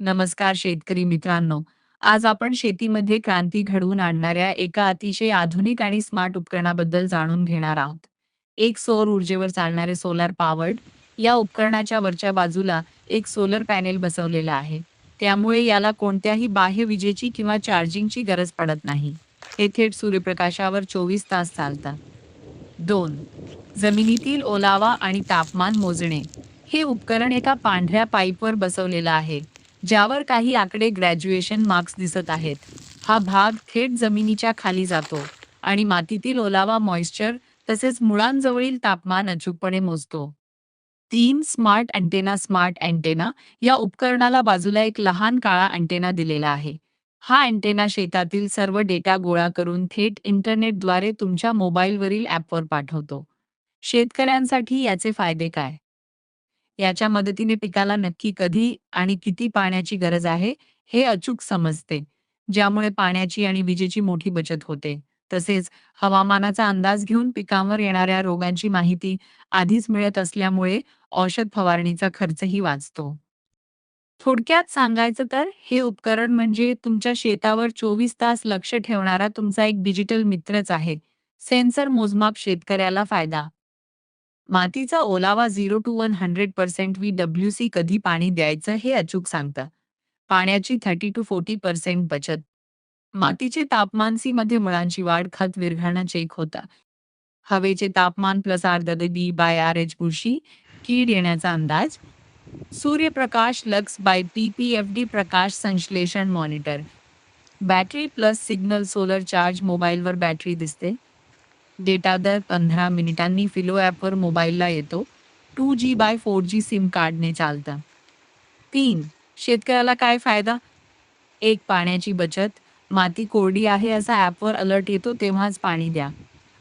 नमस्कार शेतकरी मित्रांनो. आज आपण शेतीमध्ये क्रांती घडवून आणणाऱ्या एका अतिशय आधुनिक आणि स्मार्ट उपकरणाबद्दल जाणून घेणार आहोत. एक सौर ऊर्जेवर चालणारे सोलार पॉवर्ड या उपकरणाच्या वरच्या बाजूला एक सोलर पॅनेल बसवलेला आहे. त्यामुळे याला कोणत्याही बाह्य विजेची किंवा चार्जिंगची गरज पडत नाही. हे थेट सूर्यप्रकाशावर 24 तास चालतात. 2. जमिनीतील ओलावा आणि तापमान मोजणे. हे उपकरण एका पांढऱ्या पाईपवर बसवलेलं आहे, ज्यावर काही आकडे ग्रॅज्युएशन मार्क्स दिसत आहेत. हा भाग थेट जमिनीच्या खाली जातो आणि मातीतील ओलावा, मॉइश्चर तसेच मुळांजवळील तापमान अचूकपणे मोजतो. 3. स्मार्ट अँटेना या उपकरणाला बाजूला एक लहान काळा अँटेना दिलेला आहे. हा अँटेना शेतातील सर्व डेटा गोळा करून थेट इंटरनेटद्वारे तुमच्या मोबाईलवरील ॲपवर पाठवतो. शेतकऱ्यांसाठी याचे फायदे काय? याच्या मदतीने पिकाला नक्की कधी आणि किती पाण्याची गरज आहे हे अचूक समजते, ज्यामुळे पाण्याची आणि विजेची मोठी बचत होते. तसेच हवामानाचा अंदाज घेऊन पिकांवर येणाऱ्या रोगांची माहिती आधीच मिळत असल्यामुळे औषध फवारणीचा खर्चही वाचतो. थोडक्यात सांगायचं तर हे उपकरण म्हणजे तुमच्या शेतावर 24 तास लक्ष ठेवणारा तुमचा एक डिजिटल मित्रच आहे. सेन्सर मोजमाप शेतकऱ्याला फायदा. मातीचा ओलावा 0 to 100% VWC कधी पाणी द्यायचं हे अचूक सांगतं. पाण्याची 30 to 40% बचत. मातीचे तापमान सी मध्ये मुळांची वाढ, खत विरघळणं चेक होतं. हवेचे तापमान +R/D/RH बुरशी, कीड येण्याचा अंदाज. सूर्यप्रकाश लक्स बाय PPFD प्रकाश संश्लेषण monitor. Battery plus signal solar charge मोबाईलवर बॅटरी दिसते. डेटा दर 15 मिनिटांनी फिलो ॲपवर मोबाईलला येतो. 2G/4G सिम कार्डने चालतं. 3. शेतकऱ्याला काय फायदा? 1. पाण्याची बचत. माती कोरडी आहे असा ॲपवर अलर्ट येतो तेव्हाच पाणी द्या.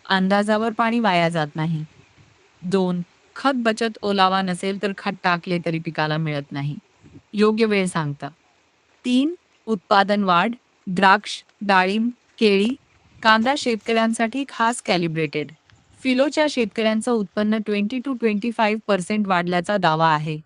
अंदाजावर पाणी वाया जात नाही. 2. खत बचत. ओलावा नसेल तर खत टाकले तरी पिकाला मिळत नाही. योग्य वेळ सांगता. 3. उत्पादन वाढ. द्राक्ष, डाळिंब, केळी, कांदा शेतकऱ्यांसाठी खास कॅलिब्रेटेड. फिलोच्या शेतकऱ्यांचं उत्पन्न 20 to 25% वाढल्याचा दावा आहे.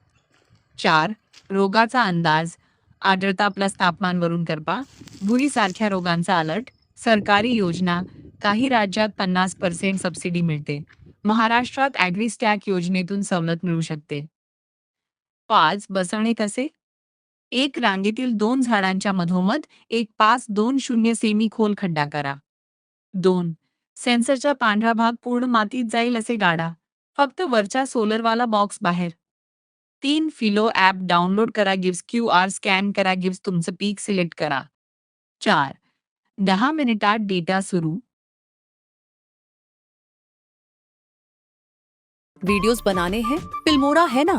4. रोगाचा अंदाज. आर्द्रता प्लस तापमानवरून करपा, भुईसारख्या रोगांचा अलर्ट. सरकारी योजना. काही राज्यात 50% सबसिडी मिळते. महाराष्ट्रात ॲग्रीस्टॅक योजनेतून सवलत मिळू शकते. 5. बसवणे कसे? एक रांगेतील 2 झाडांच्या मधोमध एक 5-2-0 सेमी खोल खड्डा करा. 2. सेन्सरचा पांढरा भाग पूर्ण मातीत जाईल असे गाडा. फक्त वरचा सोलरवाला बॉक्स बाहेर. 3. फिलो ॲप डाउनलोड करा. गिव्स QR स्कॅन करा. गिव्स तुमचं पीक सिलेक्ट करा. 4. 10 मिनिटात डेटा सुरू. वीडियोस बनाने हैं? फिल्मोरा है ना।